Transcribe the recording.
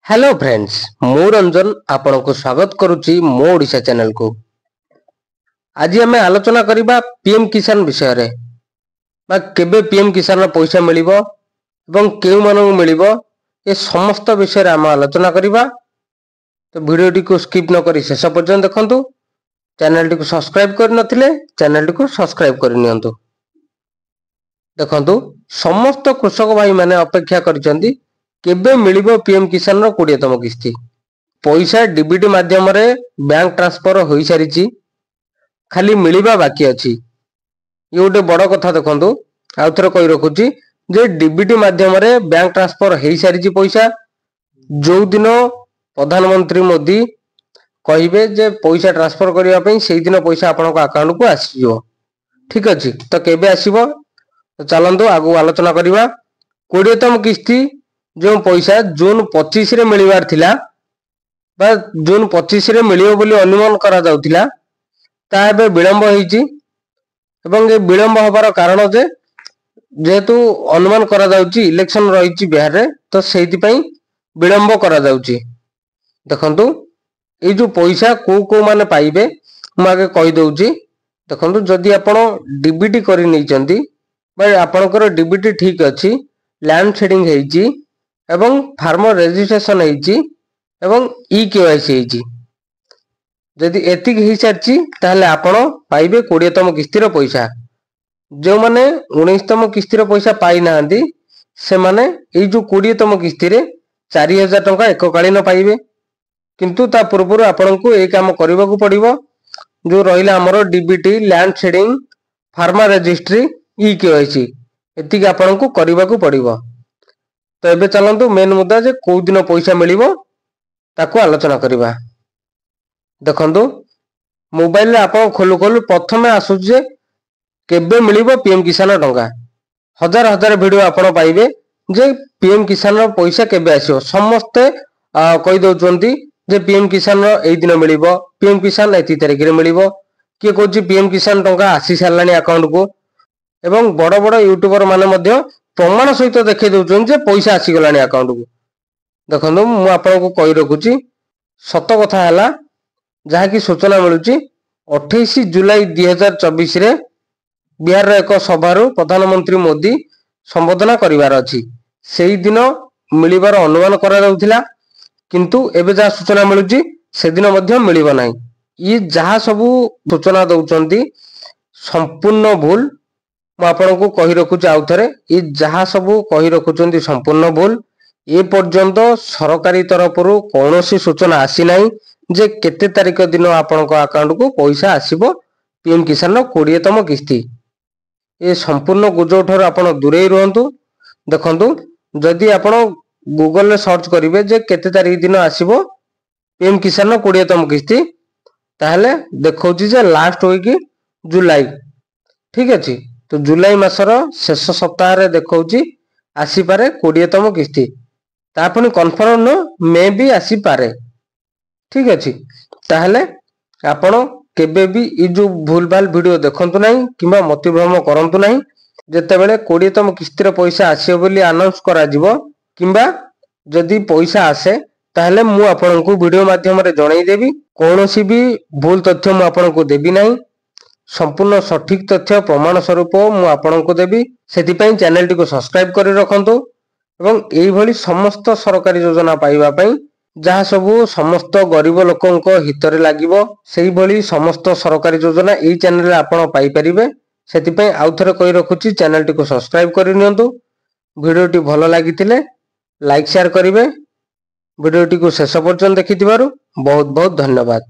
Hello friends, मु रंजन आपण को स्वागत करुच्ची मो ओडिशा चैनल को। आज आम आलोचना करबा पीएम किसान विषय रे बा केबे पीएम किसान रा पैसा मिलिबो एवं केउ मानू मिलिबो ए समस्त विषय रे आम आलोचना करबा। तो वीडियो टी को स्किप न करी शेष पर्यंत देखंतु। चैनल टी को सब्सक्राइब कर नथिले चैनल टी को सब्सक्राइब कर नियंतु। देखंतु समस्त कृषक भाई माने अपेक्षा करिसंती केबे मिलिबो पीएम किसान रो 20तम किस्ती। पैसा डीबीटी माध्यम रे बैंक ट्रांसफर होई सारिची, खाली मिलिबा बाकी अछि। ये गोटे बड़ कथा देखंतु, आउ थरे कहि रखुची जे डीबीटी माध्यम रे बैंक ट्रांसफर होई सारिची पैसा। जो दिन प्रधानमंत्री मोदी कहिबे जे पैसा ट्रांसफर करिया पई सेही दिन पैसा आपनको अकाउंट को आसीजो। ठीक अछि, तो केबे आसीबो तो चलंतु आगु आलोचना करिबा। 20तम किस्ती जो पैसा जून 25 रे मिलिबार थिला बा जून 25 रे मिलियो बोली अनुमान करा जाउथिला, ता एबे विलंब होईची। एवं ए विलंब होबार कारण जे जेहेतु अनुमान करा जाउची इलेक्शन रहिची बिहार रे, तो सेहिति पई विलंब करा जाउची। देखंतु ए जो पैसा को माने पाइबे म आगे कहि दउची। देखंतु जदि आपण डीबीटी करि नै चंती बा आपनकर डीबीटी ठीक अछि, लैंड शेडिंग हेइची एवं फार्मर रजिस्ट्रेशन हेइची एवं ई केवाईसी हेइची, जदि एतिक हेइ सारची ताहले आपण पाइबे 20तम किस्तीर पैसा। जो माने 19तम किस्तीर पैसा पाई नाहंती से माने एई जो 20तम किस्ती रे 4000 टंका एककालीन पाइबे। किंतु ता पूर्वरु आपनको ए काम करबा को पड़िबो। जो रहिला हमरो DBT, land seeding, farmer registry, e KYC एतिक आपनको करबा को पड़िबो। तो एबे चलंतु मेन मुद्दा जे को दिन पैसा मिलिबो ताको आलोचना करिबा। देखंतु मोबाइल रे आपण खोलु खोलु प्रथमे आसु जे केबे मिलिबो पीएम किसान टंका। हजार हजार वीडियो आपण पाइबे जे पीएम किसान रो पैसा केबे आसीओ। समस्ते कहि दउचंती जे पीएम किसान रो एई दिन मिलिबो, पीएम किसान एती तारिख रे मिलिबो, के कहूची पीएम किसान टंका आसी सारलानी अकाउंट को। एवं बड़ बड़ यूट्यूबर माने मध्य प्रमाण सहित देखै दउचन जे पैसा आसी गलानी अकाउंट को। देखंतु मु आपनको कहि रखुची सत कथा हला जहा कि सूचना मिलुची 28 जुलाई 2024 रे बिहार रे एक सभारु प्रधानमंत्री मोदी संबोधन करिवार अछि। सेही दिन मिलिबार अनुमान करा जाउथिला, किंतु एबे जहा सूचना मिलुची से दिन मध्य मिलिबो नाही। ई जहा सबु सूचना दउचंती संपूर्ण भूल। मु आपनको कहि रखुची आउ थरे ई जहा सबु कहि रखुचंती संपूर्ण भूल। ए पर्यंत सरकारी तरफरु कोनोसी सूचना आसी नाही जे केते तारिख दिन आपनको अकाउंट को पैसा आसीबो पीएम किसान रो 20तम किस्ती। ए संपूर्ण गुजब ठार आपण दूरे रहंतु। देखंतु जदि आपण गूगल रे सर्च करिवे जे केते तारिख दिन आसीबो पीएम किसान रो 20तम किस्ती, ताहले देखौची जे लास्ट वीक जुलाई। ठीक अछि, तो जुलाई मासर शेष सप्ताह रे देखौची आसी पारे 20तम किस्ती। ता पुनी कन्फर्म न मे भी आसी पारे। ठीक अछि, ताहले आपण केबे भी ई जो भूल भाल वीडियो देखंतु नाही किबा मतिभ्रम करंतु नाही। जते बेले 20तम किस्तीर पैसा आसीयो बोली अनाउंस करा जिवो किबा जदि पैसा आसे ताहले मु आपनको वीडियो माध्यम रे जणाई देबी। कोनोसी भी भूल तथ्य मु आपनको देबी नाही, संपूर्ण सठिक तथ्य प्रमाण स्वरूप मु आपनको देबी। सेति पई चैनल टी को सब्सक्राइब करि रखंतु एवं एई भली समस्त सरकारी योजना पाइबा पई जहा सबु समस्त गरीब लोकंक हितरे लागिबो सेही भली समस्त सरकारी योजना एई चैनल रे आपण पाई परिबे। सेति पई आउ थरे कहि रखुची चैनल टी को सब्सक्राइब करि नियंतु। वीडियो टी भलो लागितिले लाइक शेयर करिवे। वीडियो टी को शेष पर्यंत देखिथिबारु बहुत बहुत धन्यवाद।